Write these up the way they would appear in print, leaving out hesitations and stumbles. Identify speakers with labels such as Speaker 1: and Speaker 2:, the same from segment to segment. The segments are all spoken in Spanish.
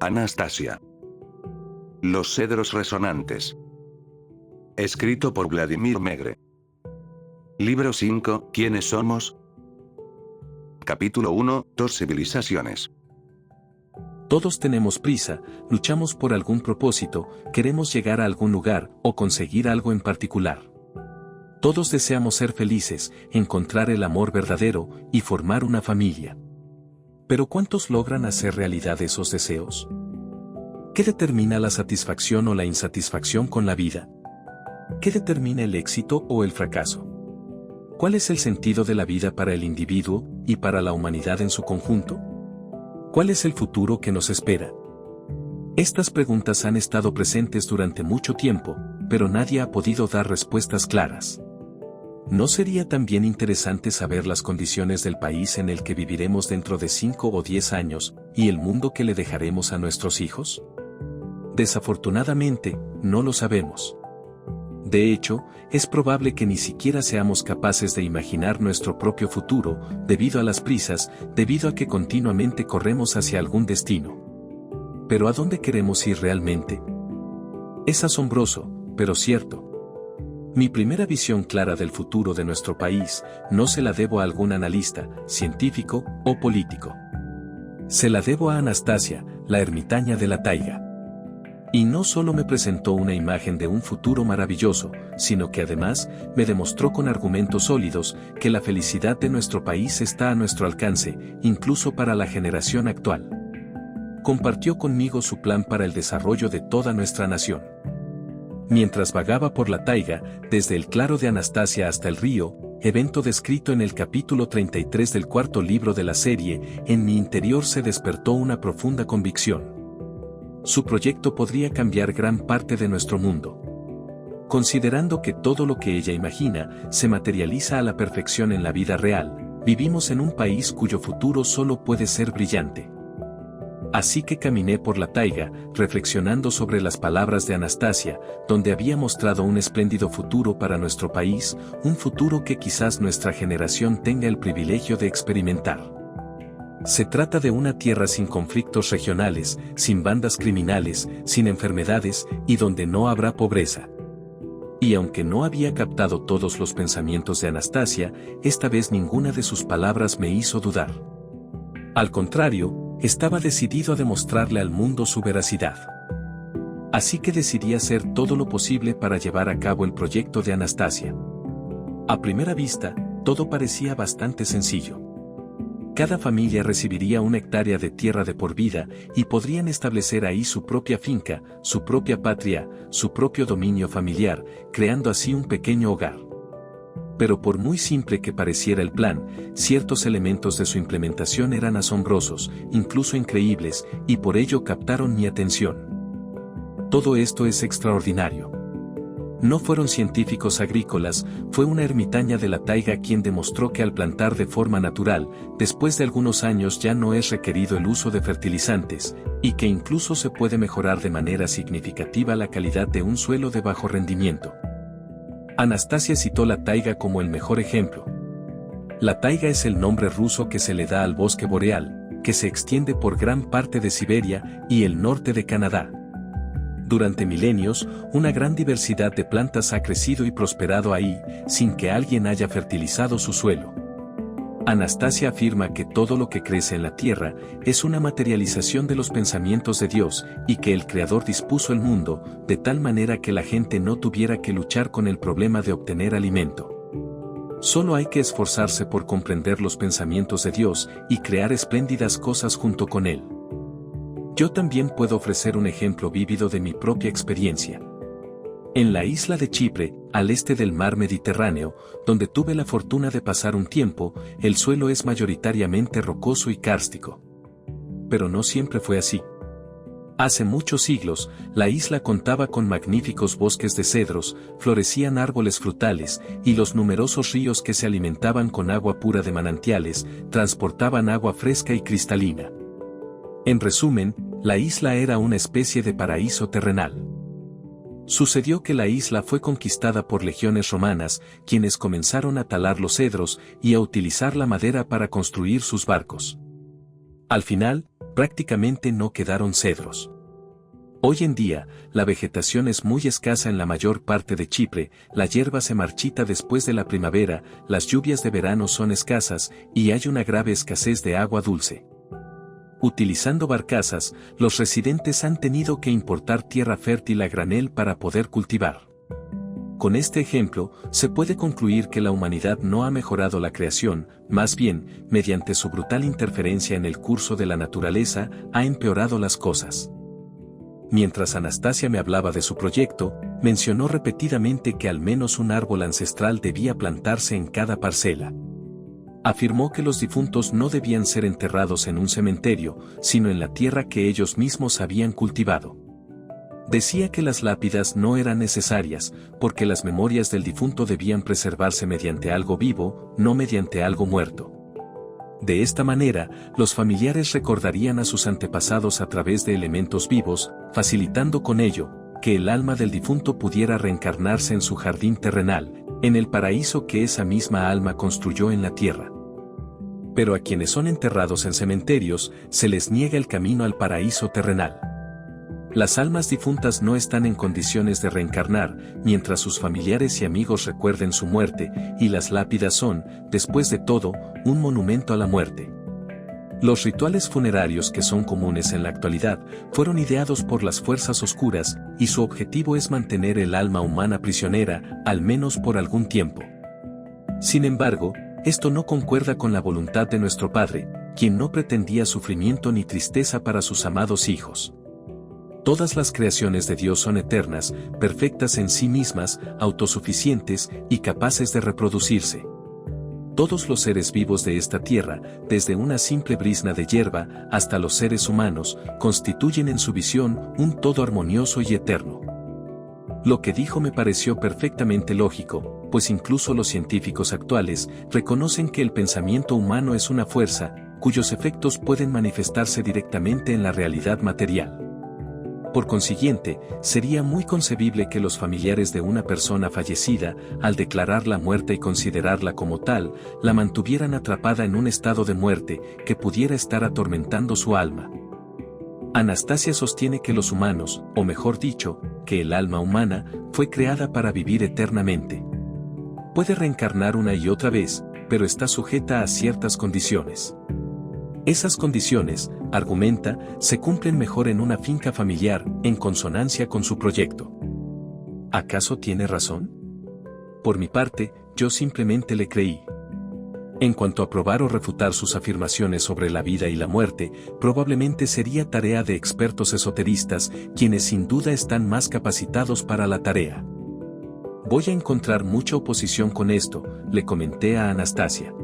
Speaker 1: Anastasia. Los cedros resonantes. Escrito por Vladimir Megre. Libro 5, ¿Quiénes somos? Capítulo 1, Dos civilizaciones.
Speaker 2: Todos tenemos prisa, luchamos por algún propósito, queremos llegar a algún lugar o conseguir algo en particular. Todos deseamos ser felices, encontrar el amor verdadero y formar una familia. Pero ¿cuántos logran hacer realidad esos deseos? ¿Qué determina la satisfacción o la insatisfacción con la vida? ¿Qué determina el éxito o el fracaso? ¿Cuál es el sentido de la vida para el individuo y para la humanidad en su conjunto? ¿Cuál es el futuro que nos espera? Estas preguntas han estado presentes durante mucho tiempo, pero nadie ha podido dar respuestas claras. ¿No sería también interesante saber las condiciones del país en el que viviremos dentro de 5 o 10 años, y el mundo que le dejaremos a nuestros hijos? Desafortunadamente, no lo sabemos. De hecho, es probable que ni siquiera seamos capaces de imaginar nuestro propio futuro, debido a las prisas, debido a que continuamente corremos hacia algún destino. ¿Pero a dónde queremos ir realmente? Es asombroso, pero cierto. Mi primera visión clara del futuro de nuestro país no se la debo a algún analista, científico o político. Se la debo a Anastasia, la ermitaña de la taiga. Y no solo me presentó una imagen de un futuro maravilloso, sino que además me demostró con argumentos sólidos que la felicidad de nuestro país está a nuestro alcance, incluso para la generación actual. Compartió conmigo su plan para el desarrollo de toda nuestra nación. Mientras vagaba por la taiga, desde el claro de Anastasia hasta el río, evento descrito en el capítulo 33 del cuarto libro de la serie, en mi interior se despertó una profunda convicción. Su proyecto podría cambiar gran parte de nuestro mundo. Considerando que todo lo que ella imagina se materializa a la perfección en la vida real, vivimos en un país cuyo futuro solo puede ser brillante. Así que caminé por la taiga, reflexionando sobre las palabras de Anastasia, donde había mostrado un espléndido futuro para nuestro país, un futuro que quizás nuestra generación tenga el privilegio de experimentar. Se trata de una tierra sin conflictos regionales, sin bandas criminales, sin enfermedades, y donde no habrá pobreza. Y aunque no había captado todos los pensamientos de Anastasia, esta vez ninguna de sus palabras me hizo dudar. Al contrario, estaba decidido a demostrarle al mundo su veracidad. Así que decidí hacer todo lo posible para llevar a cabo el proyecto de Anastasia. A primera vista, todo parecía bastante sencillo. Cada familia recibiría una hectárea de tierra de por vida y podrían establecer ahí su propia finca, su propia patria, su propio dominio familiar, creando así un pequeño hogar. Pero por muy simple que pareciera el plan, ciertos elementos de su implementación eran asombrosos, incluso increíbles, y por ello captaron mi atención. Todo esto es extraordinario. No fueron científicos agrícolas, fue una ermitaña de la taiga quien demostró que al plantar de forma natural, después de algunos años ya no es requerido el uso de fertilizantes, y que incluso se puede mejorar de manera significativa la calidad de un suelo de bajo rendimiento. Anastasia citó la taiga como el mejor ejemplo. La taiga es el nombre ruso que se le da al bosque boreal, que se extiende por gran parte de Siberia y el norte de Canadá. Durante milenios, una gran diversidad de plantas ha crecido y prosperado ahí, sin que alguien haya fertilizado su suelo. Anastasia afirma que todo lo que crece en la tierra es una materialización de los pensamientos de Dios y que el Creador dispuso el mundo de tal manera que la gente no tuviera que luchar con el problema de obtener alimento. Solo hay que esforzarse por comprender los pensamientos de Dios y crear espléndidas cosas junto con Él. Yo también puedo ofrecer un ejemplo vívido de mi propia experiencia. En la isla de Chipre, al este del mar Mediterráneo, donde tuve la fortuna de pasar un tiempo, el suelo es mayoritariamente rocoso y kárstico. Pero no siempre fue así. Hace muchos siglos, la isla contaba con magníficos bosques de cedros, florecían árboles frutales, y los numerosos ríos que se alimentaban con agua pura de manantiales, transportaban agua fresca y cristalina. En resumen, la isla era una especie de paraíso terrenal. Sucedió que la isla fue conquistada por legiones romanas, quienes comenzaron a talar los cedros y a utilizar la madera para construir sus barcos. Al final, Prácticamente no quedaron cedros. Hoy en día, la vegetación es muy escasa en la mayor parte de Chipre, la hierba se marchita después de la primavera, las lluvias de verano son escasas y hay una grave escasez de agua dulce. Utilizando barcazas, los residentes han tenido que importar tierra fértil a granel para poder cultivar. Con este ejemplo, se puede concluir que la humanidad no ha mejorado la creación, más bien, mediante su brutal interferencia en el curso de la naturaleza, ha empeorado las cosas. Mientras Anastasia me hablaba de su proyecto, mencionó repetidamente que al menos un árbol ancestral debía plantarse en cada parcela. Afirmó que los difuntos no debían ser enterrados en un cementerio, sino en la tierra que ellos mismos habían cultivado. Decía que las lápidas no eran necesarias, porque las memorias del difunto debían preservarse mediante algo vivo, no mediante algo muerto. De esta manera, los familiares recordarían a sus antepasados a través de elementos vivos, facilitando con ello, que el alma del difunto pudiera reencarnarse en su jardín terrenal, en el paraíso que esa misma alma construyó en la tierra. Pero a quienes son enterrados en cementerios, se les niega el camino al paraíso terrenal. Las almas difuntas no están en condiciones de reencarnar, mientras sus familiares y amigos recuerden su muerte, y las lápidas son, después de todo, un monumento a la muerte. Los rituales funerarios que son comunes en la actualidad, fueron ideados por las fuerzas oscuras, y su objetivo es mantener el alma humana prisionera, al menos por algún tiempo. Sin embargo, esto no concuerda con la voluntad de nuestro Padre, quien no pretendía sufrimiento ni tristeza para sus amados hijos. Todas las creaciones de Dios son eternas, perfectas en sí mismas, autosuficientes y capaces de reproducirse. Todos los seres vivos de esta tierra, desde una simple brizna de hierba hasta los seres humanos, constituyen en su visión un todo armonioso y eterno. Lo que dijo me pareció perfectamente lógico, pues incluso los científicos actuales reconocen que el pensamiento humano es una fuerza, cuyos efectos pueden manifestarse directamente en la realidad material. Por consiguiente, sería muy concebible que los familiares de una persona fallecida, al declararla muerta y considerarla como tal, la mantuvieran atrapada en un estado de muerte que pudiera estar atormentando su alma. Anastasia sostiene que los humanos, o mejor dicho, que el alma humana, fue creada para vivir eternamente. Puede reencarnar una y otra vez, pero está sujeta a ciertas condiciones. Esas condiciones, argumenta, se cumplen mejor en una finca familiar, en consonancia con su proyecto. ¿Acaso tiene razón? Por mi parte, yo simplemente le creí. En cuanto a probar o refutar sus afirmaciones sobre la vida y la muerte, probablemente sería tarea de expertos esoteristas, quienes sin duda están más capacitados para la tarea. Voy a encontrar mucha oposición con esto, le comenté a Anastasia.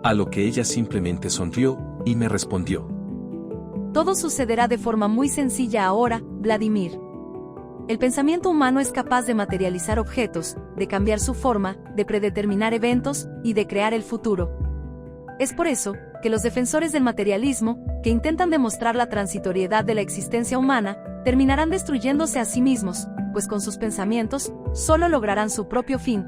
Speaker 2: A lo que ella simplemente sonrió, y me respondió.
Speaker 3: Todo sucederá de forma muy sencilla ahora, Vladimir. El pensamiento humano es capaz de materializar objetos, de cambiar su forma, de predeterminar eventos, y de crear el futuro. Es por eso, que los defensores del materialismo, que intentan demostrar la transitoriedad de la existencia humana, terminarán destruyéndose a sí mismos, pues con sus pensamientos, solo lograrán su propio fin.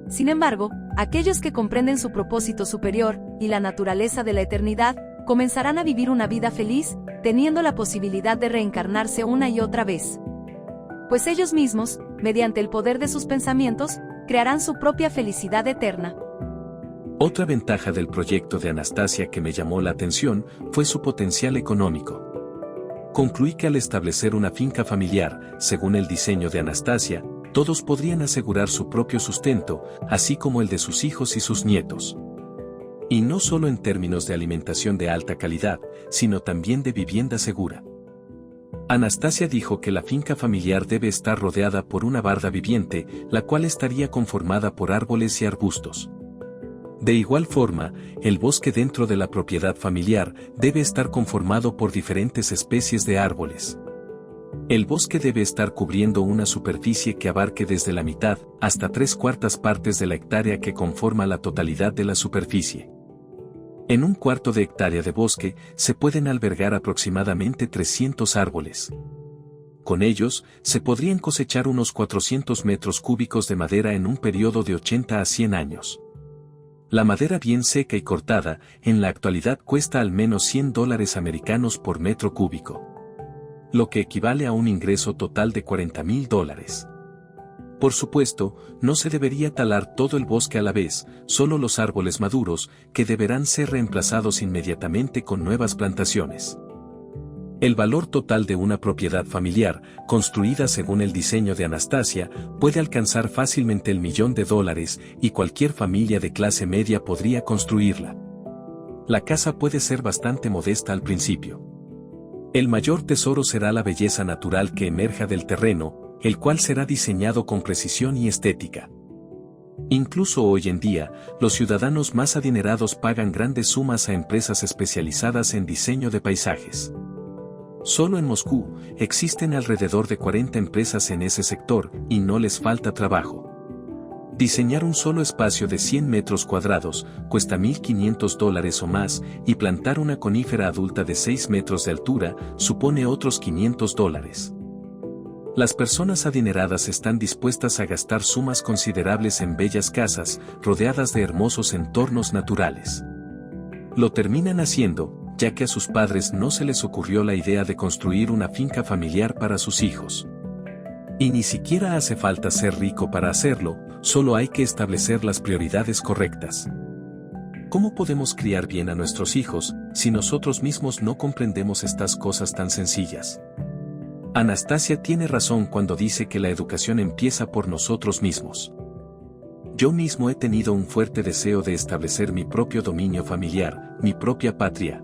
Speaker 3: Sin embargo, aquellos que comprenden su propósito superior, y la naturaleza de la eternidad, comenzarán a vivir una vida feliz, teniendo la posibilidad de reencarnarse una y otra vez. Pues ellos mismos, mediante el poder de sus pensamientos, crearán su propia felicidad eterna.
Speaker 2: Otra ventaja del proyecto de Anastasia que me llamó la atención fue su potencial económico. Concluí que al establecer una finca familiar, según el diseño de Anastasia, todos podrían asegurar su propio sustento, así como el de sus hijos y sus nietos. Y no solo en términos de alimentación de alta calidad, sino también de vivienda segura. Anastasia dijo que la finca familiar debe estar rodeada por una barda viviente, la cual estaría conformada por árboles y arbustos. De igual forma, el bosque dentro de la propiedad familiar debe estar conformado por diferentes especies de árboles. El bosque debe estar cubriendo una superficie que abarque desde la mitad hasta 3/4 partes de la hectárea que conforma la totalidad de la superficie. En 1/4 de hectárea de bosque se pueden albergar aproximadamente 300 árboles. Con ellos, se podrían cosechar unos 400 metros cúbicos de madera en un periodo de 80 a 100 años. La madera bien seca y cortada, en la actualidad cuesta al menos $100 americanos por metro cúbico, lo que equivale a un ingreso total de $40,000. Por supuesto, no se debería talar todo el bosque a la vez, solo los árboles maduros, que deberán ser reemplazados inmediatamente con nuevas plantaciones. El valor total de una propiedad familiar, construida según el diseño de Anastasia, puede alcanzar fácilmente el $1.000.000 y cualquier familia de clase media podría construirla. La casa puede ser bastante modesta al principio. El mayor tesoro será la belleza natural que emerja del terreno, el cual será diseñado con precisión y estética. Incluso hoy en día, los ciudadanos más adinerados pagan grandes sumas a empresas especializadas en diseño de paisajes. Solo en Moscú, existen alrededor de 40 empresas en ese sector, y no les falta trabajo. Diseñar un solo espacio de 100 metros cuadrados cuesta $1.500 o más, y plantar una conífera adulta de 6 metros de altura supone otros $500. Las personas adineradas están dispuestas a gastar sumas considerables en bellas casas, rodeadas de hermosos entornos naturales. Lo terminan haciendo, ya que a sus padres no se les ocurrió la idea de construir una finca familiar para sus hijos. Y ni siquiera hace falta ser rico para hacerlo, solo hay que establecer las prioridades correctas. ¿Cómo podemos criar bien a nuestros hijos, si nosotros mismos no comprendemos estas cosas tan sencillas? Anastasia tiene razón cuando dice que la educación empieza por nosotros mismos. Yo mismo he tenido un fuerte deseo de establecer mi propio dominio familiar, mi propia patria.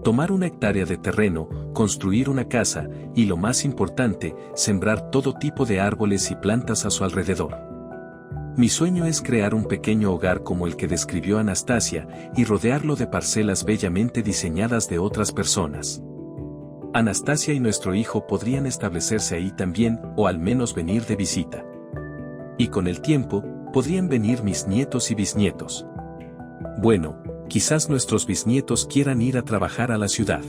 Speaker 2: Tomar una hectárea de terreno, construir una casa, y lo más importante, sembrar todo tipo de árboles y plantas a su alrededor. Mi sueño es crear un pequeño hogar como el que describió Anastasia, y rodearlo de parcelas bellamente diseñadas de otras personas. Anastasia y nuestro hijo podrían establecerse ahí también, o al menos venir de visita. Y con el tiempo, podrían venir mis nietos y bisnietos. Bueno, quizás nuestros bisnietos quieran ir a trabajar a la ciudad.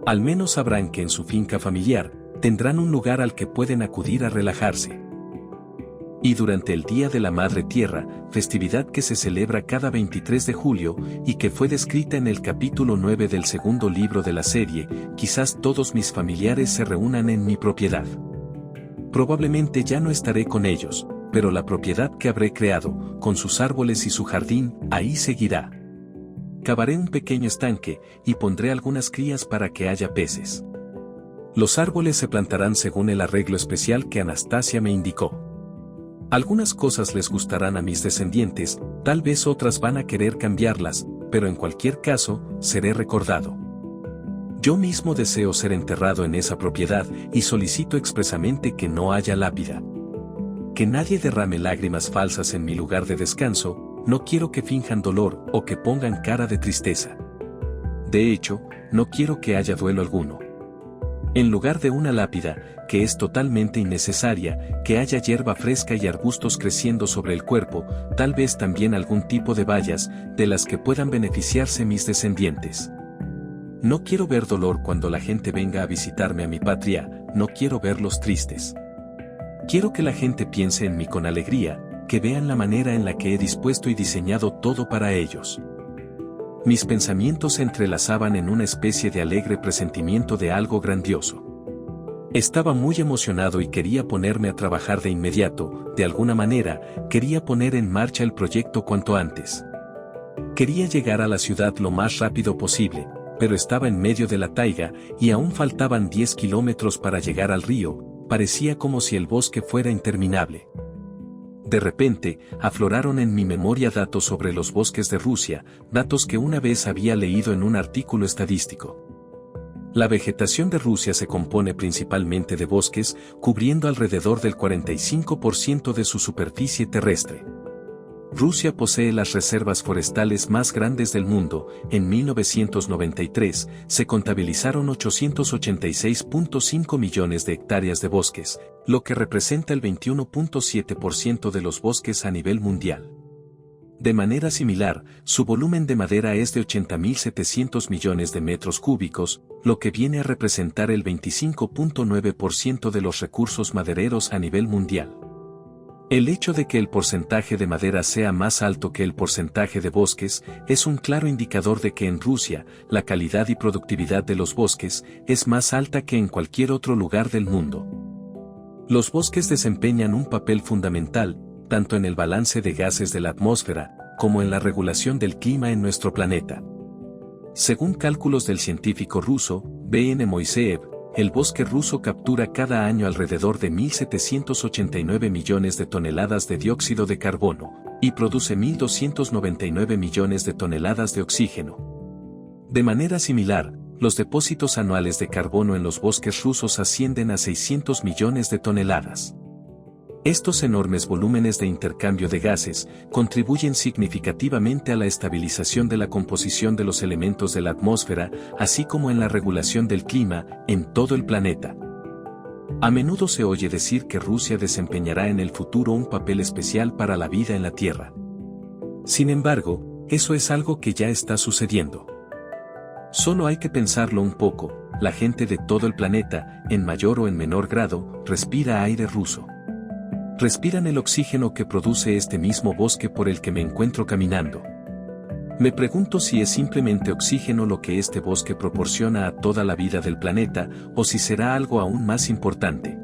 Speaker 2: Al menos sabrán que en su finca familiar, tendrán un lugar al que pueden acudir a relajarse. Y durante el Día de la Madre Tierra, festividad que se celebra cada 23 de julio y que fue descrita en el capítulo 9 del segundo libro de la serie, quizás todos mis familiares se reúnan en mi propiedad. Probablemente ya no estaré con ellos, pero la propiedad que habré creado, con sus árboles y su jardín, ahí seguirá. Cavaré un pequeño estanque, y pondré algunas crías para que haya peces. Los árboles se plantarán según el arreglo especial que Anastasia me indicó. Algunas cosas les gustarán a mis descendientes, tal vez otras van a querer cambiarlas, pero en cualquier caso, seré recordado. Yo mismo deseo ser enterrado en esa propiedad y solicito expresamente que no haya lápida. Que nadie derrame lágrimas falsas en mi lugar de descanso, no quiero que finjan dolor o que pongan cara de tristeza. De hecho, no quiero que haya duelo alguno. En lugar de una lápida, que es totalmente innecesaria, que haya hierba fresca y arbustos creciendo sobre el cuerpo, tal vez también algún tipo de bayas, de las que puedan beneficiarse mis descendientes. No quiero ver dolor cuando la gente venga a visitarme a mi patria, no quiero verlos tristes. Quiero que la gente piense en mí con alegría, que vean la manera en la que he dispuesto y diseñado todo para ellos. Mis pensamientos se entrelazaban en una especie de alegre presentimiento de algo grandioso. Estaba muy emocionado y quería ponerme a trabajar de inmediato, de alguna manera, quería poner en marcha el proyecto cuanto antes. Quería llegar a la ciudad lo más rápido posible, pero estaba en medio de la taiga, y aún faltaban 10 kilómetros para llegar al río, parecía como si el bosque fuera interminable. De repente, afloraron en mi memoria datos sobre los bosques de Rusia, datos que una vez había leído en un artículo estadístico. La vegetación de Rusia se compone principalmente de bosques, cubriendo alrededor del 45% de su superficie terrestre. Rusia posee las reservas forestales más grandes del mundo. En 1993, se contabilizaron 886.5 millones de hectáreas de bosques, lo que representa el 21.7% de los bosques a nivel mundial. De manera similar, su volumen de madera es de 80.700 millones de metros cúbicos, lo que viene a representar el 25.9% de los recursos madereros a nivel mundial. El hecho de que el porcentaje de madera sea más alto que el porcentaje de bosques es un claro indicador de que en Rusia la calidad y productividad de los bosques es más alta que en cualquier otro lugar del mundo. Los bosques desempeñan un papel fundamental, tanto en el balance de gases de la atmósfera, como en la regulación del clima en nuestro planeta. Según cálculos del científico ruso, B.N. Moiseev, el bosque ruso captura cada año alrededor de 1.789 millones de toneladas de dióxido de carbono, y produce 1.299 millones de toneladas de oxígeno. De manera similar, los depósitos anuales de carbono en los bosques rusos ascienden a 600 millones de toneladas. Estos enormes volúmenes de intercambio de gases contribuyen significativamente a la estabilización de la composición de los elementos de la atmósfera, así como en la regulación del clima en todo el planeta. A menudo se oye decir que Rusia desempeñará en el futuro un papel especial para la vida en la Tierra. Sin embargo, eso es algo que ya está sucediendo. Solo hay que pensarlo un poco, la gente de todo el planeta, en mayor o en menor grado, respira aire ruso. Respiran el oxígeno que produce este mismo bosque por el que me encuentro caminando. Me pregunto si es simplemente oxígeno lo que este bosque proporciona a toda la vida del planeta, o si será algo aún más importante.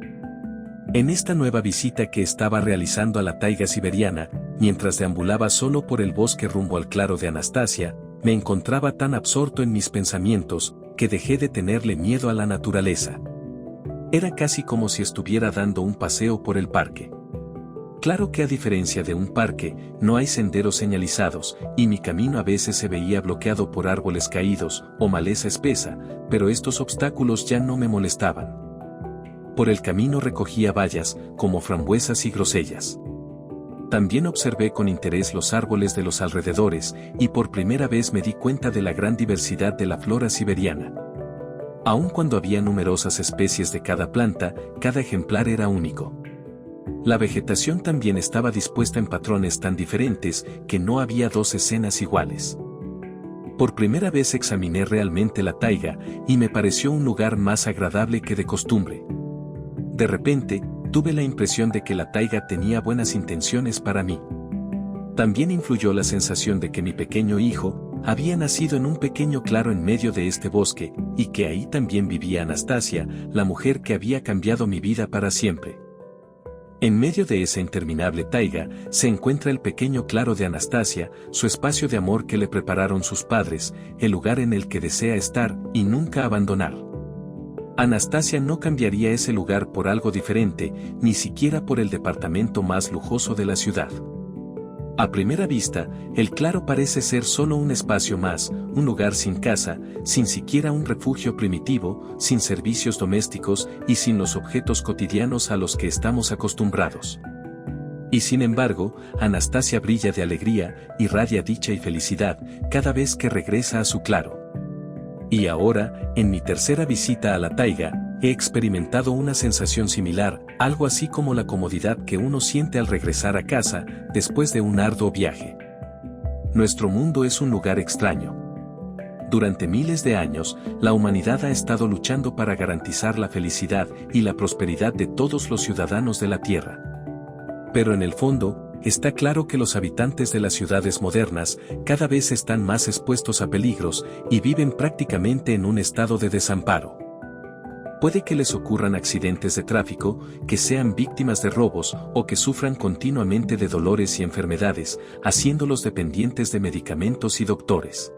Speaker 2: En esta nueva visita que estaba realizando a la taiga siberiana, mientras deambulaba solo por el bosque rumbo al claro de Anastasia, me encontraba tan absorto en mis pensamientos, que dejé de tenerle miedo a la naturaleza. Era casi como si estuviera dando un paseo por el parque. Claro que a diferencia de un parque, no hay senderos señalizados, y mi camino a veces se veía bloqueado por árboles caídos o maleza espesa, pero estos obstáculos ya no me molestaban. Por el camino recogía bayas, como frambuesas y grosellas. También observé con interés los árboles de los alrededores, y por primera vez me di cuenta de la gran diversidad de la flora siberiana. Aun cuando había numerosas especies de cada planta, cada ejemplar era único. La vegetación también estaba dispuesta en patrones tan diferentes que no había dos escenas iguales. Por primera vez examiné realmente la taiga y me pareció un lugar más agradable que de costumbre. De repente, tuve la impresión de que la taiga tenía buenas intenciones para mí. También influyó la sensación de que mi pequeño hijo había nacido en un pequeño claro en medio de este bosque, y que ahí también vivía Anastasia, la mujer que había cambiado mi vida para siempre. En medio de esa interminable taiga, se encuentra el pequeño claro de Anastasia, su espacio de amor que le prepararon sus padres, el lugar en el que desea estar y nunca abandonar. Anastasia no cambiaría ese lugar por algo diferente, ni siquiera por el departamento más lujoso de la ciudad. A primera vista, el claro parece ser solo un espacio más, un lugar sin casa, sin siquiera un refugio primitivo, sin servicios domésticos y sin los objetos cotidianos a los que estamos acostumbrados. Y sin embargo, Anastasia brilla de alegría, irradia dicha y felicidad cada vez que regresa a su claro. Y ahora, en mi tercera visita a la taiga, he experimentado una sensación similar, algo así como la comodidad que uno siente al regresar a casa, después de un arduo viaje. Nuestro mundo es un lugar extraño. Durante miles de años, la humanidad ha estado luchando para garantizar la felicidad y la prosperidad de todos los ciudadanos de la Tierra. Pero en el fondo, está claro que los habitantes de las ciudades modernas cada vez están más expuestos a peligros y viven prácticamente en un estado de desamparo. Puede que les ocurran accidentes de tráfico, que sean víctimas de robos o que sufran continuamente de dolores y enfermedades, haciéndolos dependientes de medicamentos y doctores.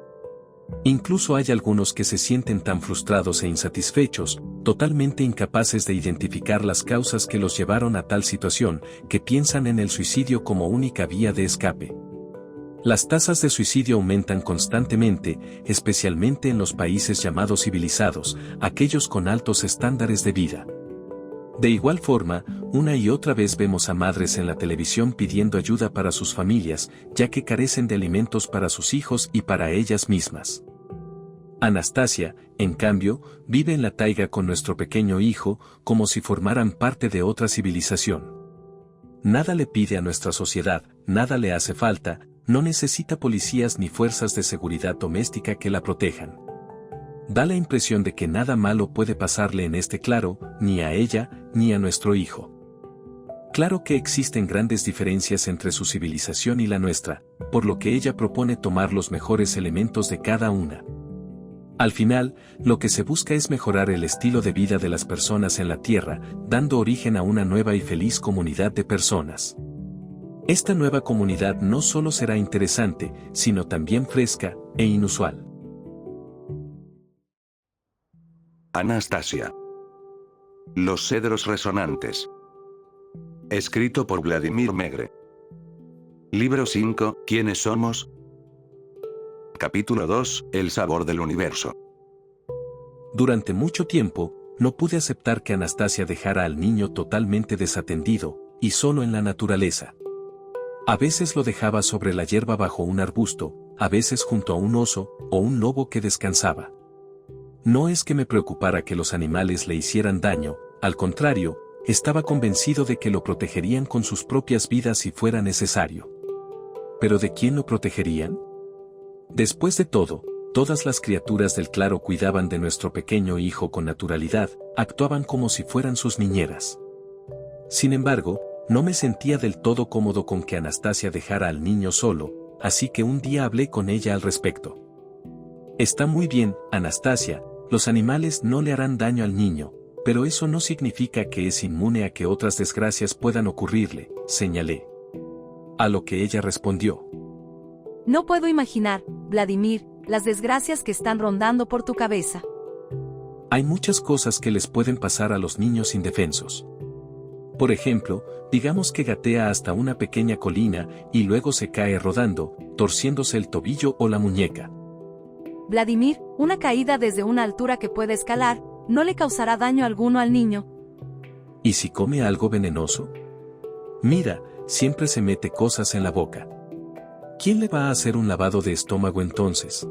Speaker 2: Incluso hay algunos que se sienten tan frustrados e insatisfechos, totalmente incapaces de identificar las causas que los llevaron a tal situación, que piensan en el suicidio como única vía de escape. Las tasas de suicidio aumentan constantemente, especialmente en los países llamados civilizados, aquellos con altos estándares de vida. De igual forma, una y otra vez vemos a madres en la televisión pidiendo ayuda para sus familias, ya que carecen de alimentos para sus hijos y para ellas mismas. Anastasia, en cambio, vive en la taiga con nuestro pequeño hijo, como si formaran parte de otra civilización. Nada le pide a nuestra sociedad, nada le hace falta, no necesita policías ni fuerzas de seguridad doméstica que la protejan. Da la impresión de que nada malo puede pasarle en este claro, ni a ella, ni a nuestro hijo. Claro que existen grandes diferencias entre su civilización y la nuestra, por lo que ella propone tomar los mejores elementos de cada una. Al final, lo que se busca es mejorar el estilo de vida de las personas en la Tierra, dando origen a una nueva y feliz comunidad de personas. Esta nueva comunidad no solo será interesante, sino también fresca e inusual.
Speaker 1: Anastasia. Los cedros resonantes. Escrito por Vladimir Megre. Libro 5, ¿Quiénes somos? Capítulo 2, El sabor del universo.
Speaker 2: Durante mucho tiempo, no pude aceptar que Anastasia dejara al niño totalmente desatendido, y solo en la naturaleza. A veces lo dejaba sobre la hierba bajo un arbusto, a veces junto a un oso, o un lobo que descansaba. No es que me preocupara que los animales le hicieran daño, al contrario, estaba convencido de que lo protegerían con sus propias vidas si fuera necesario. ¿Pero de quién lo protegerían? Después de todo, todas las criaturas del claro cuidaban de nuestro pequeño hijo con naturalidad, actuaban como si fueran sus niñeras. Sin embargo, no me sentía del todo cómodo con que Anastasia dejara al niño solo, así que un día hablé con ella al respecto. Está muy bien, Anastasia, los animales no le harán daño al niño, pero eso no significa que es inmune a que otras desgracias puedan ocurrirle, señalé. A lo que ella respondió:
Speaker 3: No puedo imaginar, Vladimir, las desgracias que están rondando por tu cabeza.
Speaker 2: Hay muchas cosas que les pueden pasar a los niños indefensos. Por ejemplo, digamos que gatea hasta una pequeña colina y luego se cae rodando, torciéndose el tobillo o la muñeca.
Speaker 3: Vladimir, una caída desde una altura que puede escalar, no le causará daño alguno al niño.
Speaker 2: ¿Y si come algo venenoso? Mira, siempre se mete cosas en la boca. ¿Quién le va a hacer un lavado de estómago entonces?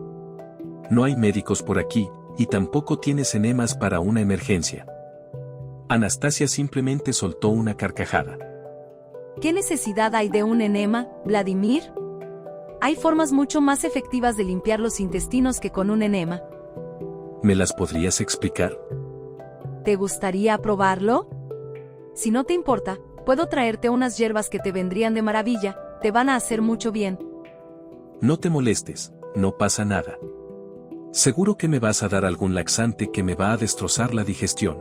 Speaker 2: No hay médicos por aquí, y tampoco tienes enemas para una emergencia. Anastasia simplemente soltó una carcajada.
Speaker 3: ¿Qué necesidad hay de un enema, Vladimir? Hay formas mucho más efectivas de limpiar los intestinos que con un enema.
Speaker 2: ¿Me las podrías explicar?
Speaker 3: ¿Te gustaría probarlo? Si no te importa, puedo traerte unas hierbas que te vendrían de maravilla, te van a hacer mucho bien.
Speaker 2: No te molestes, no pasa nada. Seguro que me vas a dar algún laxante que me va a destrozar la digestión.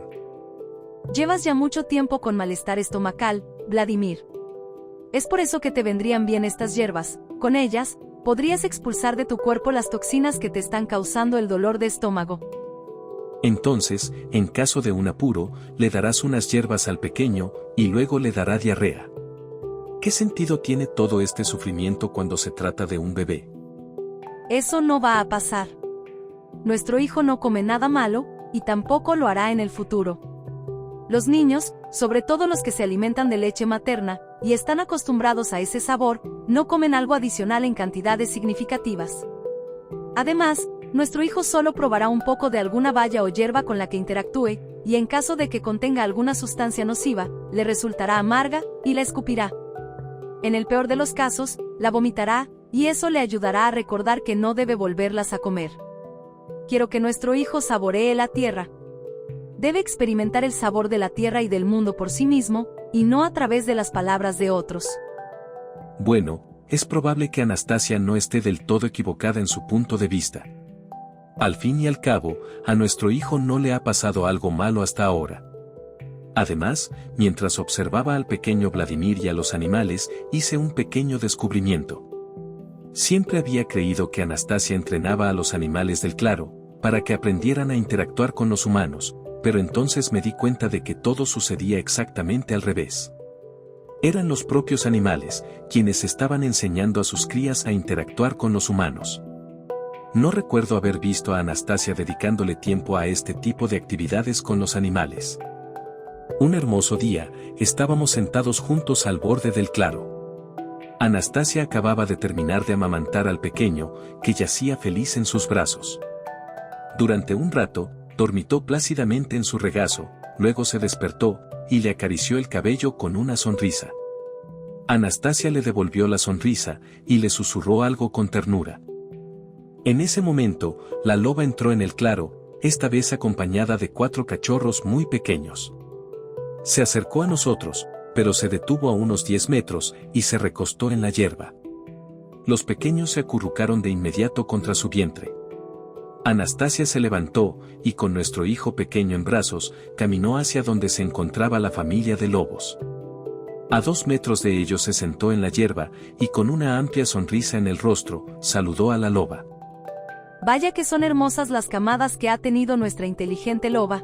Speaker 3: Llevas ya mucho tiempo con malestar estomacal, Vladimir. Es por eso que te vendrían bien estas hierbas. Con ellas, podrías expulsar de tu cuerpo las toxinas que te están causando el dolor de estómago.
Speaker 2: Entonces, en caso de un apuro, le darás unas hierbas al pequeño, y luego le dará diarrea. ¿Qué sentido tiene todo este sufrimiento cuando se trata de un bebé?
Speaker 3: Eso no va a pasar. Nuestro hijo no come nada malo, y tampoco lo hará en el futuro. Los niños, sobre todo los que se alimentan de leche materna, y están acostumbrados a ese sabor, no comen algo adicional en cantidades significativas. Además, nuestro hijo solo probará un poco de alguna baya o hierba con la que interactúe, y en caso de que contenga alguna sustancia nociva, le resultará amarga, y la escupirá. En el peor de los casos, la vomitará, y eso le ayudará a recordar que no debe volverlas a comer. Quiero que nuestro hijo saboree la tierra. Debe experimentar el sabor de la tierra y del mundo por sí mismo, y no a través de las palabras de otros.
Speaker 2: Bueno, es probable que Anastasia no esté del todo equivocada en su punto de vista. Al fin y al cabo, a nuestro hijo no le ha pasado algo malo hasta ahora. Además, mientras observaba al pequeño Vladimir y a los animales, hice un pequeño descubrimiento. Siempre había creído que Anastasia entrenaba a los animales del claro, para que aprendieran a interactuar con los humanos, pero entonces me di cuenta de que todo sucedía exactamente al revés. Eran los propios animales, quienes estaban enseñando a sus crías a interactuar con los humanos. No recuerdo haber visto a Anastasia dedicándole tiempo a este tipo de actividades con los animales. Un hermoso día, estábamos sentados juntos al borde del claro. Anastasia acababa de terminar de amamantar al pequeño, que yacía feliz en sus brazos. Durante un rato, dormitó plácidamente en su regazo, luego se despertó, y le acarició el cabello con una sonrisa. Anastasia le devolvió la sonrisa, y le susurró algo con ternura. En ese momento, la loba entró en el claro, esta vez acompañada de 4 cachorros muy pequeños. Se acercó a nosotros, pero se detuvo a unos 10 metros y se recostó en la hierba. Los pequeños se acurrucaron de inmediato contra su vientre. Anastasia se levantó y con nuestro hijo pequeño en brazos, caminó hacia donde se encontraba la familia de lobos. A 2 metros de ellos se sentó en la hierba y con una amplia sonrisa en el rostro, saludó a la loba.
Speaker 3: Vaya que son hermosas las camadas que ha tenido nuestra inteligente loba.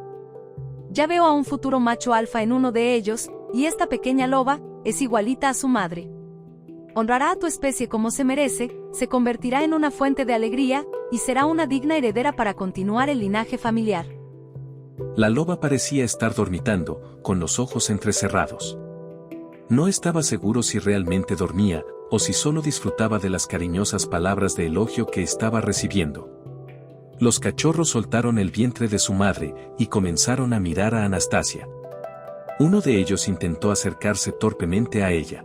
Speaker 3: Ya veo a un futuro macho alfa en uno de ellos, y esta pequeña loba es igualita a su madre. Honrará a tu especie como se merece, se convertirá en una fuente de alegría, y será una digna heredera para continuar el linaje familiar.
Speaker 2: La loba parecía estar dormitando, con los ojos entrecerrados. No estaba seguro si realmente dormía, o si solo disfrutaba de las cariñosas palabras de elogio que estaba recibiendo. Los cachorros soltaron el vientre de su madre, y comenzaron a mirar a Anastasia. Uno de ellos intentó acercarse torpemente a ella.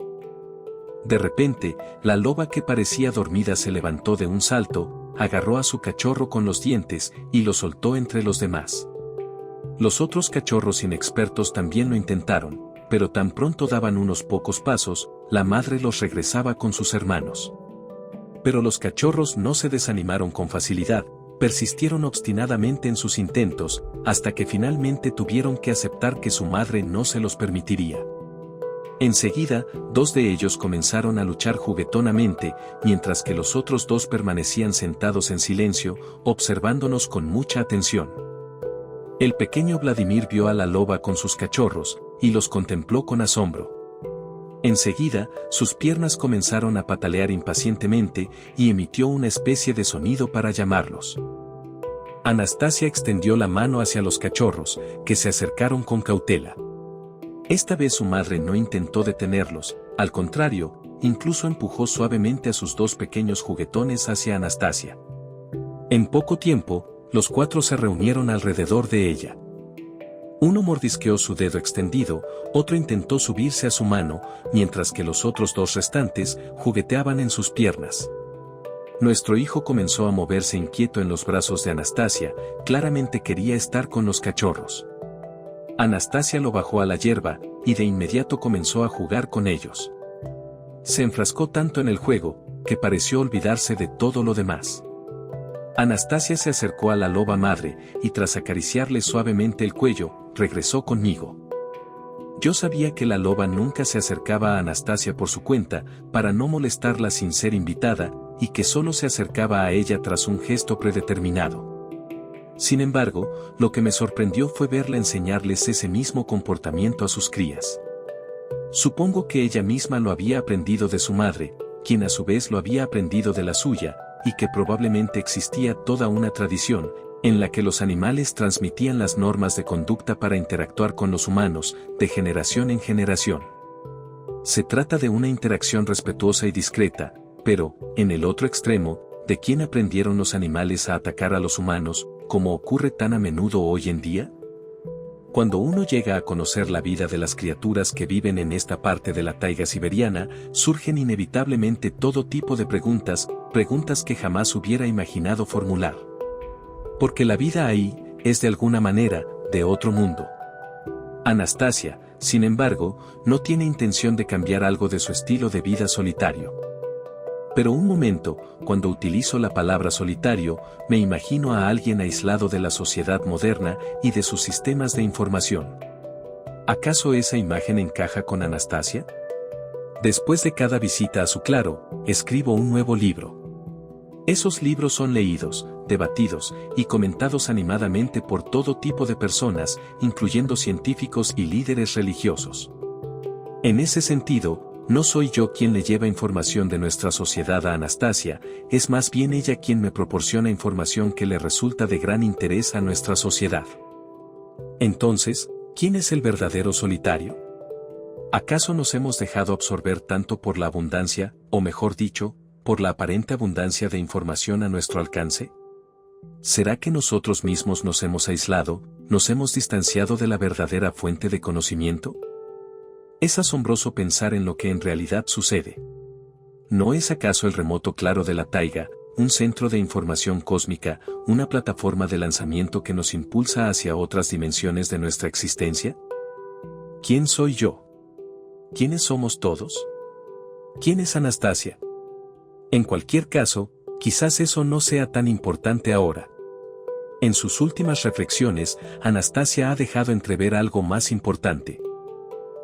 Speaker 2: De repente, la loba que parecía dormida se levantó de un salto, agarró a su cachorro con los dientes, y lo soltó entre los demás. Los otros cachorros inexpertos también lo intentaron, pero tan pronto daban unos pocos pasos, la madre los regresaba con sus hermanos. Pero los cachorros no se desanimaron con facilidad, persistieron obstinadamente en sus intentos, hasta que finalmente tuvieron que aceptar que su madre no se los permitiría. Enseguida, 2 de ellos comenzaron a luchar juguetonamente, mientras que los otros 2 permanecían sentados en silencio, observándonos con mucha atención. El pequeño Vladimir vio a la loba con sus cachorros, y los contempló con asombro. Enseguida, sus piernas comenzaron a patalear impacientemente, y emitió una especie de sonido para llamarlos. Anastasia extendió la mano hacia los cachorros, que se acercaron con cautela. Esta vez su madre no intentó detenerlos, al contrario, incluso empujó suavemente a sus 2 pequeños juguetones hacia Anastasia. En poco tiempo, los 4 se reunieron alrededor de ella. Uno mordisqueó su dedo extendido, otro intentó subirse a su mano, mientras que los otros 2 restantes jugueteaban en sus piernas. Nuestro hijo comenzó a moverse inquieto en los brazos de Anastasia, claramente quería estar con los cachorros. Anastasia lo bajó a la hierba, y de inmediato comenzó a jugar con ellos. Se enfrascó tanto en el juego, que pareció olvidarse de todo lo demás. Anastasia se acercó a la loba madre, y tras acariciarle suavemente el cuello, regresó conmigo. Yo sabía que la loba nunca se acercaba a Anastasia por su cuenta, para no molestarla sin ser invitada, y que solo se acercaba a ella tras un gesto predeterminado. Sin embargo, lo que me sorprendió fue verla enseñarles ese mismo comportamiento a sus crías. Supongo que ella misma lo había aprendido de su madre, quien a su vez lo había aprendido de la suya, y que probablemente existía toda una tradición, en la que los animales transmitían las normas de conducta para interactuar con los humanos, de generación en generación. Se trata de una interacción respetuosa y discreta, pero, en el otro extremo, ¿de quién aprendieron los animales a atacar a los humanos, como ocurre tan a menudo hoy en día? Cuando uno llega a conocer la vida de las criaturas que viven en esta parte de la taiga siberiana, surgen inevitablemente todo tipo de preguntas que jamás hubiera imaginado formular. Porque la vida ahí, es de alguna manera, de otro mundo. Anastasia, sin embargo, no tiene intención de cambiar algo de su estilo de vida solitario. Pero un momento, cuando utilizo la palabra solitario, me imagino a alguien aislado de la sociedad moderna y de sus sistemas de información. ¿Acaso esa imagen encaja con Anastasia? Después de cada visita a su claro, escribo un nuevo libro. Esos libros son leídos, debatidos y comentados animadamente por todo tipo de personas, incluyendo científicos y líderes religiosos. En ese sentido, no soy yo quien le lleva información de nuestra sociedad a Anastasia, es más bien ella quien me proporciona información que le resulta de gran interés a nuestra sociedad. Entonces, ¿quién es el verdadero solitario? ¿Acaso nos hemos dejado absorber tanto por la abundancia, o mejor dicho, por la aparente abundancia de información a nuestro alcance? ¿Será que nosotros mismos nos hemos aislado, nos hemos distanciado de la verdadera fuente de conocimiento? Es asombroso pensar en lo que en realidad sucede. ¿No es acaso el remoto claro de la taiga, un centro de información cósmica, una plataforma de lanzamiento que nos impulsa hacia otras dimensiones de nuestra existencia? ¿Quién soy yo? ¿quiénes somos todos? ¿Quién es Anastasia? En cualquier caso, quizás eso no sea tan importante ahora. En sus últimas reflexiones, Anastasia ha dejado entrever algo más importante.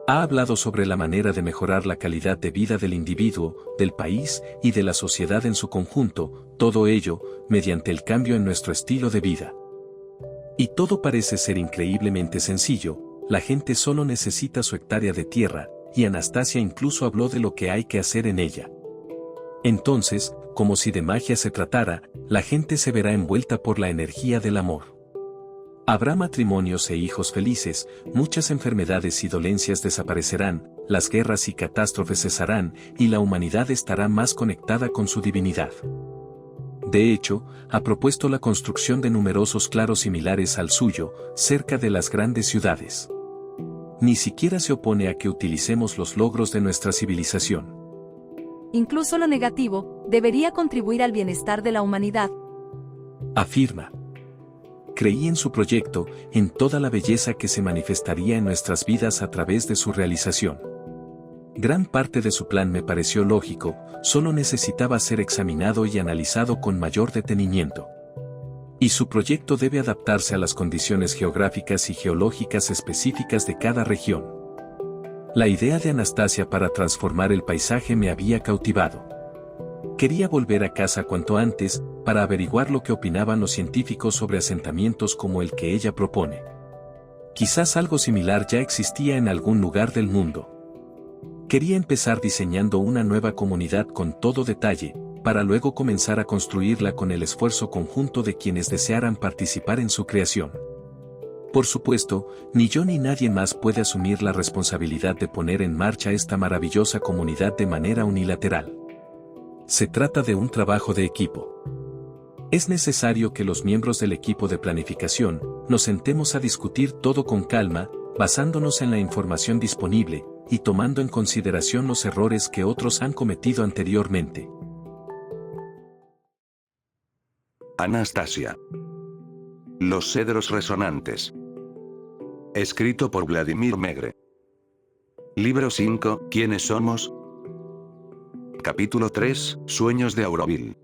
Speaker 2: Ha hablado sobre la manera de mejorar la calidad de vida del individuo, del país y de la sociedad en su conjunto, todo ello, mediante el cambio en nuestro estilo de vida. Y todo parece ser increíblemente sencillo, la gente solo necesita su hectárea de tierra, y Anastasia incluso habló de lo que hay que hacer en ella. Entonces, como si de magia se tratara, la gente se verá envuelta por la energía del amor. Habrá matrimonios e hijos felices, muchas enfermedades y dolencias desaparecerán, las guerras y catástrofes cesarán, y la humanidad estará más conectada con su divinidad. De hecho, ha propuesto la construcción de numerosos claros similares al suyo, cerca de las grandes ciudades. Ni siquiera se opone a que utilicemos los logros de nuestra civilización.
Speaker 3: Incluso lo negativo debería contribuir al bienestar de la humanidad,
Speaker 2: afirma. Creí en su proyecto, en toda la belleza que se manifestaría en nuestras vidas a través de su realización. Gran parte de su plan me pareció lógico, solo necesitaba ser examinado y analizado con mayor detenimiento. Y su proyecto debe adaptarse a las condiciones geográficas y geológicas específicas de cada región. La idea de Anastasia para transformar el paisaje me había cautivado. Quería volver a casa cuanto antes, para averiguar lo que opinaban los científicos sobre asentamientos como el que ella propone. Quizás algo similar ya existía en algún lugar del mundo. Quería empezar diseñando una nueva comunidad con todo detalle, para luego comenzar a construirla con el esfuerzo conjunto de quienes desearan participar en su creación. Por supuesto, ni yo ni nadie más puede asumir la responsabilidad de poner en marcha esta maravillosa comunidad de manera unilateral. Se trata de un trabajo de equipo. Es necesario que los miembros del equipo de planificación nos sentemos a discutir todo con calma, basándonos en la información disponible y tomando en consideración los errores que otros han cometido anteriormente.
Speaker 1: Anastasia. Los cedros resonantes. Escrito por Vladimir Megre. Libro 5, ¿Quiénes somos? Capítulo 3, Sueños de Auroville.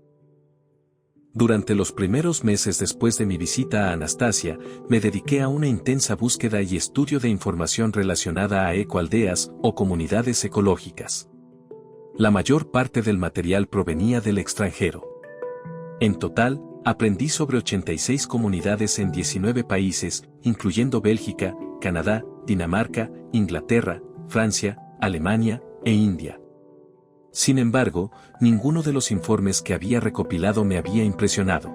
Speaker 2: Durante los primeros meses después de mi visita a Anastasia, me dediqué a una intensa búsqueda y estudio de información relacionada a ecoaldeas o comunidades ecológicas. La mayor parte del material provenía del extranjero. En total, aprendí sobre 86 comunidades en 19 países, incluyendo Bélgica, Canadá, Dinamarca, Inglaterra, Francia, Alemania e India. Sin embargo, ninguno de los informes que había recopilado me había impresionado.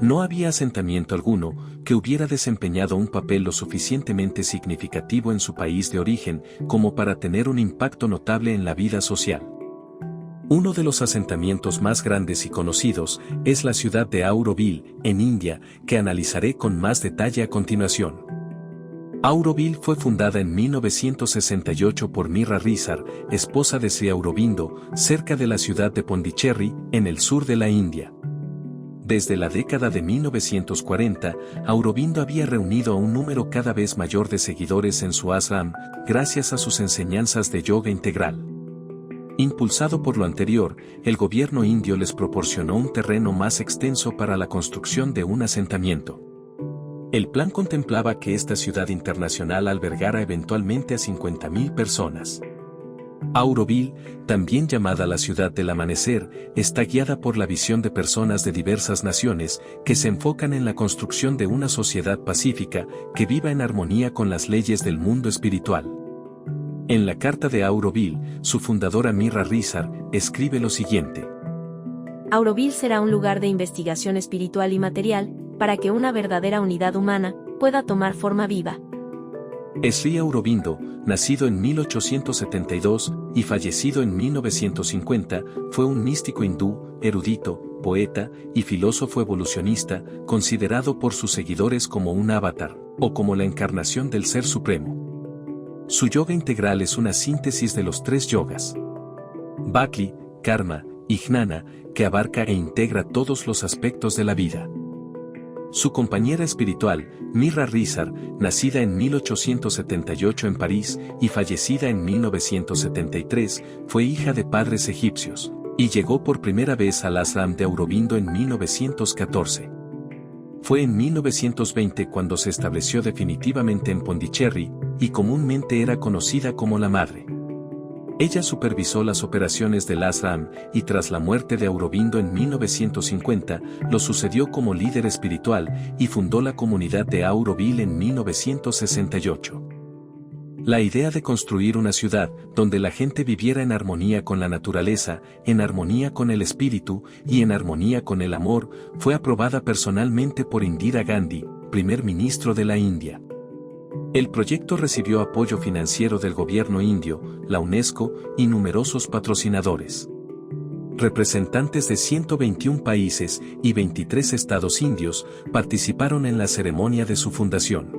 Speaker 2: No había asentamiento alguno que hubiera desempeñado un papel lo suficientemente significativo en su país de origen como para tener un impacto notable en la vida social. Uno de los asentamientos más grandes y conocidos es la ciudad de Auroville, en India, que analizaré con más detalle a continuación. Auroville fue fundada en 1968 por Mira Rizar, esposa de Sri Aurobindo, cerca de la ciudad de Pondicherry, en el sur de la India. Desde la década de 1940, Aurobindo había reunido a un número cada vez mayor de seguidores en su ashram, gracias a sus enseñanzas de yoga integral. Impulsado por lo anterior, el gobierno indio les proporcionó un terreno más extenso para la construcción de un asentamiento. El plan contemplaba que esta ciudad internacional albergara eventualmente a 50.000 personas. Auroville, también llamada la ciudad del amanecer, está guiada por la visión de personas de diversas naciones que se enfocan en la construcción de una sociedad pacífica que viva en armonía con las leyes del mundo espiritual. En la carta de Auroville, su fundadora Mira Rizar escribe lo siguiente:
Speaker 4: Auroville será un lugar de investigación espiritual y material, para que una verdadera unidad humana pueda tomar forma viva.
Speaker 2: Sri Aurobindo, nacido en 1872 y fallecido en 1950, fue un místico hindú, erudito, poeta y filósofo evolucionista, considerado por sus seguidores como un avatar, o como la encarnación del Ser Supremo. Su yoga integral es una síntesis de los 3 yogas: Bhakti, Karma y Jnana, que abarca e integra todos los aspectos de la vida. Su compañera espiritual, Mirra Rizar, nacida en 1878 en París y fallecida en 1973, fue hija de padres egipcios, y llegó por primera vez al ashram de Aurobindo en 1914. Fue en 1920 cuando se estableció definitivamente en Pondicherry, y comúnmente era conocida como la Madre. Ella supervisó las operaciones del ashram y tras la muerte de Aurobindo en 1950, lo sucedió como líder espiritual y fundó la comunidad de Auroville en 1968. La idea de construir una ciudad donde la gente viviera en armonía con la naturaleza, en armonía con el espíritu y en armonía con el amor, fue aprobada personalmente por Indira Gandhi, primer ministro de la India. El proyecto recibió apoyo financiero del gobierno indio, la UNESCO y numerosos patrocinadores. Representantes de 121 países y 23 estados indios participaron en la ceremonia de su fundación.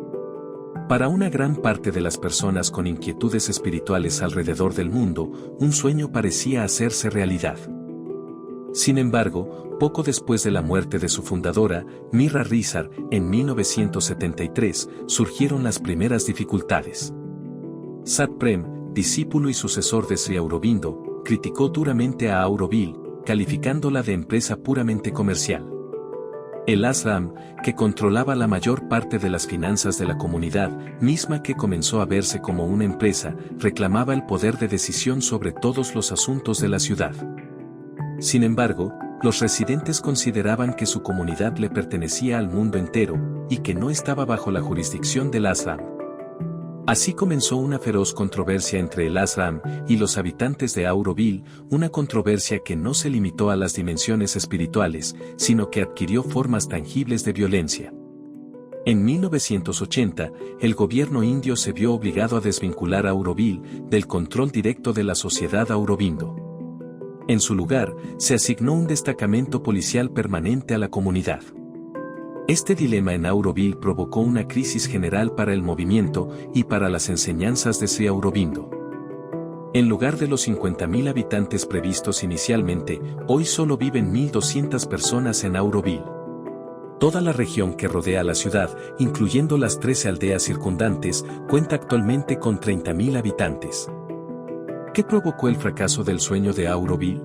Speaker 2: Para una gran parte de las personas con inquietudes espirituales alrededor del mundo, un sueño parecía hacerse realidad. Sin embargo, poco después de la muerte de su fundadora, Mirra Rizar, en 1973, surgieron las primeras dificultades. Sat Prem, discípulo y sucesor de Sri Aurobindo, criticó duramente a Auroville, calificándola de empresa puramente comercial. El ashram, que controlaba la mayor parte de las finanzas de la comunidad, misma que comenzó a verse como una empresa, reclamaba el poder de decisión sobre todos los asuntos de la ciudad. Sin embargo, los residentes consideraban que su comunidad le pertenecía al mundo entero, y que no estaba bajo la jurisdicción del ashram. Así comenzó una feroz controversia entre el ashram y los habitantes de Auroville, una controversia que no se limitó a las dimensiones espirituales, sino que adquirió formas tangibles de violencia. En 1980, el gobierno indio se vio obligado a desvincular a Auroville del control directo de la sociedad Aurobindo. En su lugar, se asignó un destacamento policial permanente a la comunidad. Este dilema en Auroville provocó una crisis general para el movimiento y para las enseñanzas de Sri Aurobindo. En lugar de los 50.000 habitantes previstos inicialmente, hoy solo viven 1.200 personas en Auroville. Toda la región que rodea la ciudad, incluyendo las 13 aldeas circundantes, cuenta actualmente con 30.000 habitantes. ¿Qué provocó el fracaso del sueño de Auroville?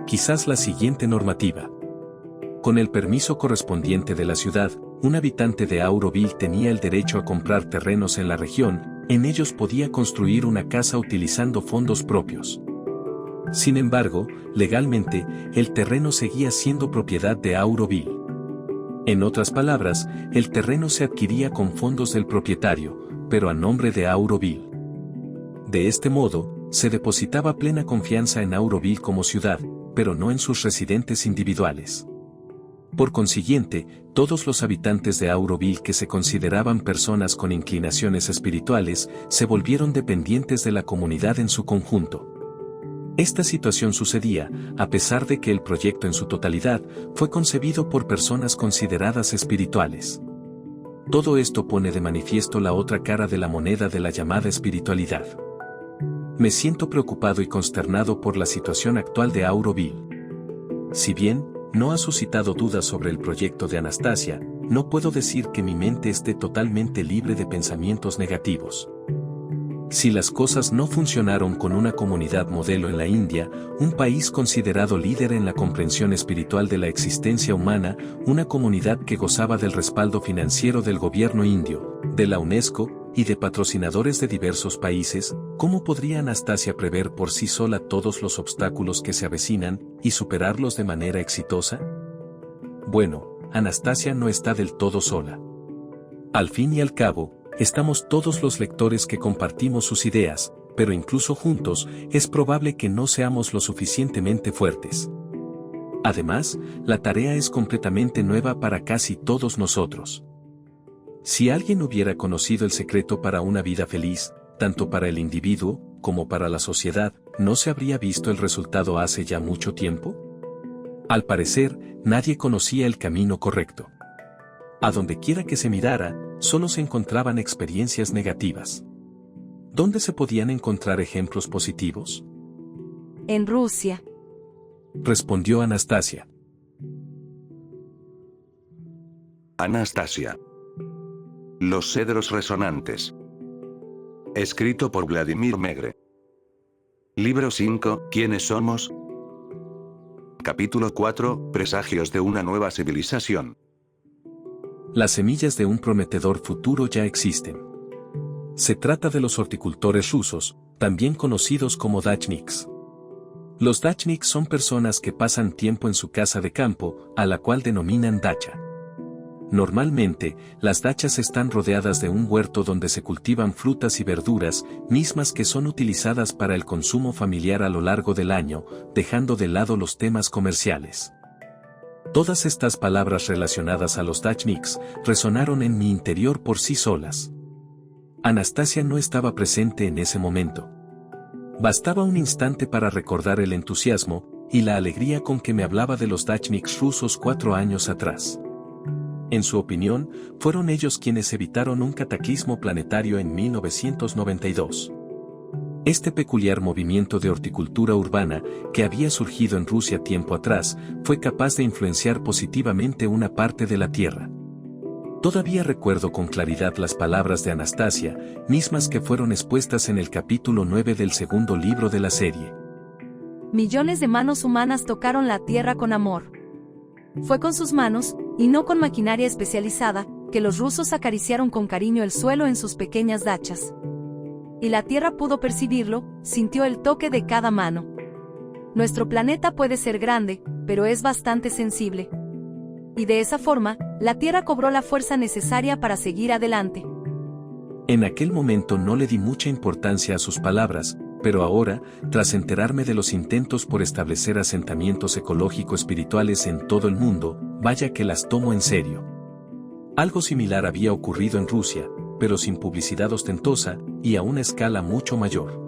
Speaker 2: Quizás la siguiente normativa. Con el permiso correspondiente de la ciudad, un habitante de Auroville tenía el derecho a comprar terrenos en la región, en ellos podía construir una casa utilizando fondos propios. Sin embargo, legalmente, el terreno seguía siendo propiedad de Auroville. En otras palabras, el terreno se adquiría con fondos del propietario, pero a nombre de Auroville. De este modo, se depositaba plena confianza en Auroville como ciudad, pero no en sus residentes individuales. Por consiguiente, todos los habitantes de Auroville que se consideraban personas con inclinaciones espirituales, se volvieron dependientes de la comunidad en su conjunto. Esta situación sucedía, a pesar de que el proyecto en su totalidad, fue concebido por personas consideradas espirituales. Todo esto pone de manifiesto la otra cara de la moneda de la llamada espiritualidad. Me siento preocupado y consternado por la situación actual de Auroville. Si bien, no ha suscitado dudas sobre el proyecto de Anastasia, no puedo decir que mi mente esté totalmente libre de pensamientos negativos. Si las cosas no funcionaron con una comunidad modelo en la India, un país considerado líder en la comprensión espiritual de la existencia humana, una comunidad que gozaba del respaldo financiero del gobierno indio, de la UNESCO, y de patrocinadores de diversos países, ¿cómo podría Anastasia prever por sí sola todos los obstáculos que se avecinan y superarlos de manera exitosa? Bueno, Anastasia no está del todo sola. Al fin y al cabo, estamos todos los lectores que compartimos sus ideas, pero incluso juntos, es probable que no seamos lo suficientemente fuertes. Además, la tarea es completamente nueva para casi todos nosotros. Si alguien hubiera conocido el secreto para una vida feliz, tanto para el individuo, como para la sociedad, ¿no se habría visto el resultado hace ya mucho tiempo? Al parecer, nadie conocía el camino correcto. A donde quiera que se mirara, solo se encontraban experiencias negativas. ¿Dónde se podían encontrar ejemplos positivos?
Speaker 3: En Rusia.
Speaker 2: Respondió Anastasia.
Speaker 1: Anastasia. Los cedros resonantes. Escrito por Vladimir Megre. Libro 5, ¿Quiénes somos? Capítulo 4, Presagios de una nueva civilización.
Speaker 2: Las semillas de un prometedor futuro ya existen. Se trata de los horticultores rusos, también conocidos como dachniks. Los dachniks son personas que pasan tiempo en su casa de campo, a la cual denominan dacha. Normalmente, las dachas están rodeadas de un huerto donde se cultivan frutas y verduras, mismas que son utilizadas para el consumo familiar a lo largo del año, dejando de lado los temas comerciales. Todas estas palabras relacionadas a los dachniks resonaron en mi interior por sí solas. Anastasia no estaba presente en ese momento. Bastaba un instante para recordar el entusiasmo y la alegría con que me hablaba de los dachniks rusos 4 años atrás. En su opinión, fueron ellos quienes evitaron un cataclismo planetario en 1992. Este peculiar movimiento de horticultura urbana, que había surgido en Rusia tiempo atrás, fue capaz de influenciar positivamente una parte de la Tierra. Todavía recuerdo con claridad las palabras de Anastasia, mismas que fueron expuestas en el capítulo 9 del segundo libro de la serie.
Speaker 3: Millones de manos humanas tocaron la tierra con amor. Fue con sus manos, y no con maquinaria especializada, que los rusos acariciaron con cariño el suelo en sus pequeñas dachas. Y la tierra pudo percibirlo, sintió el toque de cada mano. Nuestro planeta puede ser grande, pero es bastante sensible. Y de esa forma, la tierra cobró la fuerza necesaria para seguir adelante.
Speaker 2: En aquel momento no le di mucha importancia a sus palabras, pero ahora, tras enterarme de los intentos por establecer asentamientos ecológico-espirituales en todo el mundo, vaya que las tomo en serio. Algo similar había ocurrido en Rusia, pero sin publicidad ostentosa y a una escala mucho mayor.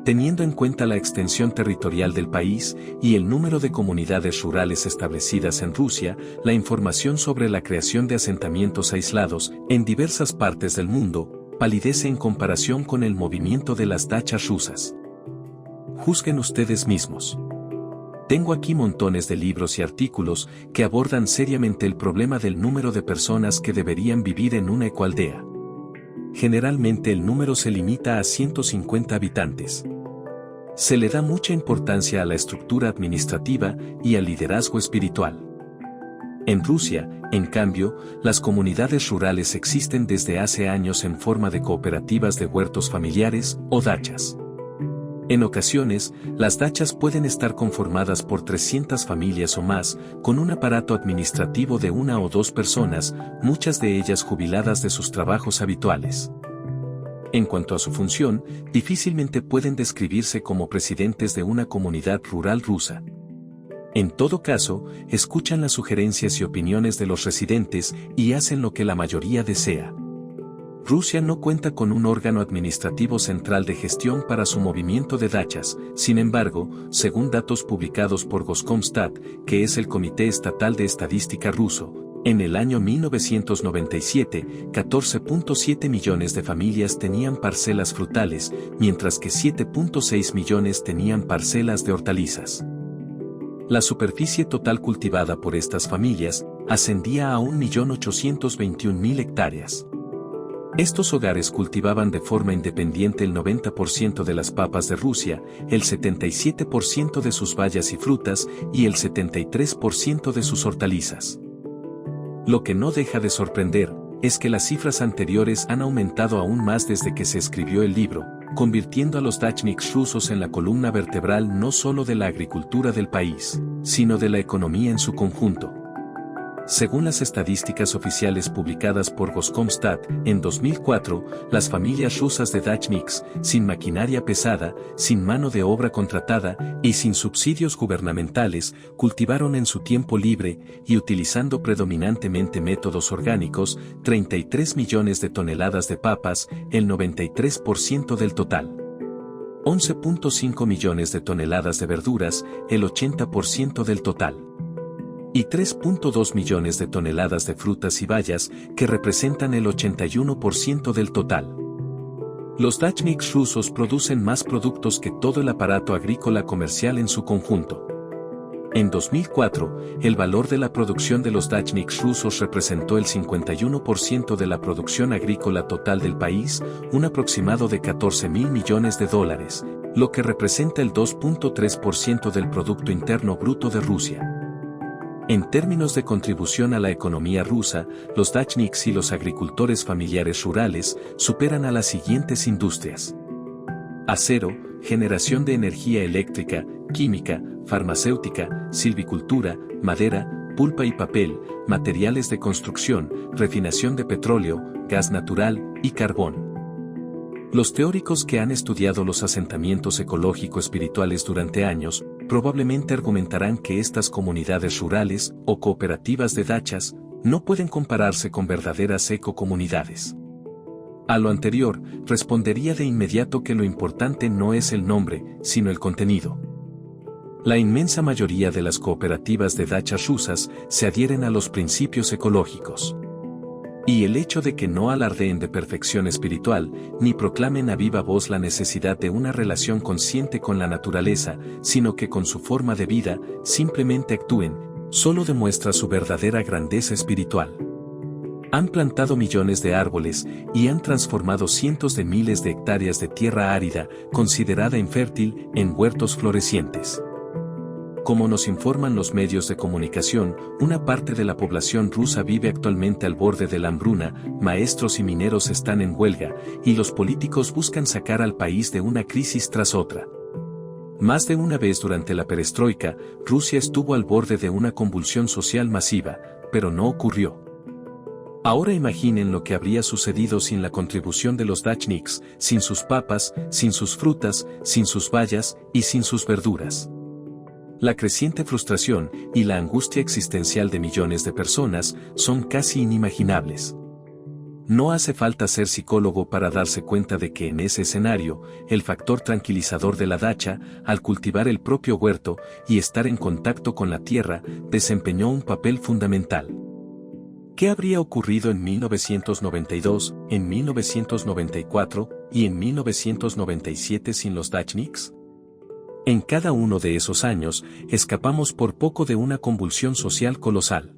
Speaker 2: Teniendo en cuenta la extensión territorial del país y el número de comunidades rurales establecidas en Rusia, la información sobre la creación de asentamientos aislados en diversas partes del mundo palidece en comparación con el movimiento de las dachas rusas. Juzguen ustedes mismos. Tengo aquí montones de libros y artículos que abordan seriamente el problema del número de personas que deberían vivir en una ecoaldea. Generalmente el número se limita a 150 habitantes. Se le da mucha importancia a la estructura administrativa y al liderazgo espiritual. En Rusia, en cambio, las comunidades rurales existen desde hace años en forma de cooperativas de huertos familiares o dachas. En ocasiones, las dachas pueden estar conformadas por 300 familias o más, con un aparato administrativo de 1 o 2 personas, muchas de ellas jubiladas de sus trabajos habituales. En cuanto a su función, difícilmente pueden describirse como presidentes de una comunidad rural rusa. En todo caso, escuchan las sugerencias y opiniones de los residentes y hacen lo que la mayoría desea. Rusia no cuenta con un órgano administrativo central de gestión para su movimiento de dachas, sin embargo, según datos publicados por Goskomstat, que es el Comité Estatal de Estadística ruso, en el año 1997, 14.7 millones de familias tenían parcelas frutales, mientras que 7.6 millones tenían parcelas de hortalizas. La superficie total cultivada por estas familias ascendía a 1.821.000 hectáreas. Estos hogares cultivaban de forma independiente el 90% de las papas de Rusia, el 77% de sus bayas y frutas y el 73% de sus hortalizas. Lo que no deja de sorprender es que las cifras anteriores han aumentado aún más desde que se escribió el libro, convirtiendo a los dachniks rusos en la columna vertebral no solo de la agricultura del país, sino de la economía en su conjunto. Según las estadísticas oficiales publicadas por Goskomstat, en 2004, las familias rusas de dachniks, sin maquinaria pesada, sin mano de obra contratada y sin subsidios gubernamentales, cultivaron en su tiempo libre y utilizando predominantemente métodos orgánicos, 33 millones de toneladas de papas, el 93% del total. 11.5 millones de toneladas de verduras, el 80% del total. Y 3.2 millones de toneladas de frutas y bayas, que representan el 81% del total. Los dachniks rusos producen más productos que todo el aparato agrícola comercial en su conjunto. En 2004, el valor de la producción de los Dachniks rusos representó el 51% de la producción agrícola total del país, un aproximado de 14.000 millones de dólares, lo que representa el 2.3% del Producto Interno Bruto de Rusia. En términos de contribución a la economía rusa, los Dachniks y los agricultores familiares rurales superan a las siguientes industrias: acero, generación de energía eléctrica, química, farmacéutica, silvicultura, madera, pulpa y papel, materiales de construcción, refinación de petróleo, gas natural y carbón. Los teóricos que han estudiado los asentamientos ecológico-espirituales durante años, probablemente argumentarán que estas comunidades rurales o cooperativas de dachas no pueden compararse con verdaderas ecocomunidades. A lo anterior, respondería de inmediato que lo importante no es el nombre, sino el contenido. La inmensa mayoría de las cooperativas de dachas rusas se adhieren a los principios ecológicos. Y el hecho de que no alardeen de perfección espiritual, ni proclamen a viva voz la necesidad de una relación consciente con la naturaleza, sino que con su forma de vida, simplemente actúen, solo demuestra su verdadera grandeza espiritual. Han plantado millones de árboles y han transformado cientos de miles de hectáreas de tierra árida, considerada infértil, en huertos florecientes. Como nos informan los medios de comunicación, una parte de la población rusa vive actualmente al borde de la hambruna, maestros y mineros están en huelga, y los políticos buscan sacar al país de una crisis tras otra. Más de una vez durante la perestroika, Rusia estuvo al borde de una convulsión social masiva, pero no ocurrió. Ahora imaginen lo que habría sucedido sin la contribución de los Dachniks, sin sus papas, sin sus frutas, sin sus bayas y sin sus verduras. La creciente frustración y la angustia existencial de millones de personas son casi inimaginables. No hace falta ser psicólogo para darse cuenta de que en ese escenario, el factor tranquilizador de la dacha, al cultivar el propio huerto y estar en contacto con la tierra, desempeñó un papel fundamental. ¿Qué habría ocurrido en 1992, en 1994 y en 1997 sin los Dachniks? En cada uno de esos años, escapamos por poco de una convulsión social colosal.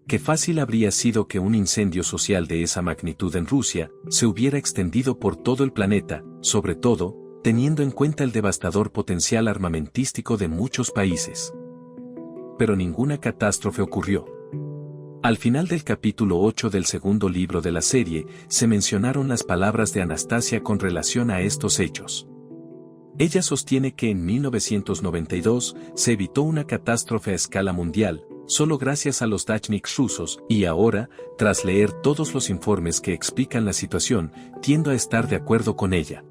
Speaker 2: Qué fácil habría sido que un incendio social de esa magnitud en Rusia se hubiera extendido por todo el planeta, sobre todo, teniendo en cuenta el devastador potencial armamentístico de muchos países. Pero ninguna catástrofe ocurrió. Al final del capítulo 8 del segundo libro de la serie, se mencionaron las palabras de Anastasia con relación a estos hechos. Ella sostiene que en 1992 se evitó una catástrofe a escala mundial, solo gracias a los Dachniks rusos, y ahora, tras leer todos los informes que explican la situación, tiendo a estar de acuerdo con ella.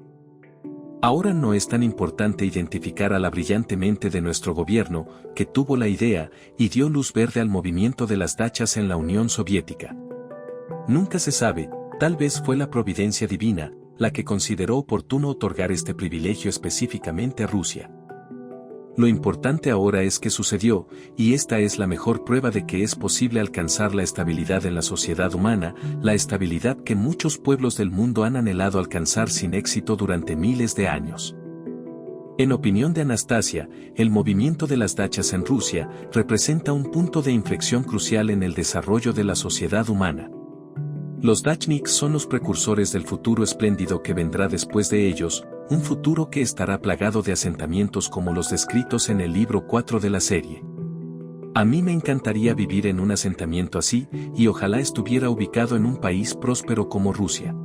Speaker 2: Ahora no es tan importante identificar a la brillante mente de nuestro gobierno, que tuvo la idea y dio luz verde al movimiento de las dachas en la Unión Soviética. Nunca se sabe, tal vez fue la providencia divina, la que consideró oportuno otorgar este privilegio específicamente a Rusia. Lo importante ahora es que sucedió, y esta es la mejor prueba de que es posible alcanzar la estabilidad en la sociedad humana, la estabilidad que muchos pueblos del mundo han anhelado alcanzar sin éxito durante miles de años. En opinión de Anastasia, el movimiento de las dachas en Rusia representa un punto de inflexión crucial en el desarrollo de la sociedad humana. Los Dachniks son los precursores del futuro espléndido que vendrá después de ellos, un futuro que estará plagado de asentamientos como los descritos en el libro 4 de la serie. A mí me encantaría vivir en un asentamiento así, y ojalá estuviera ubicado en un país próspero como Rusia.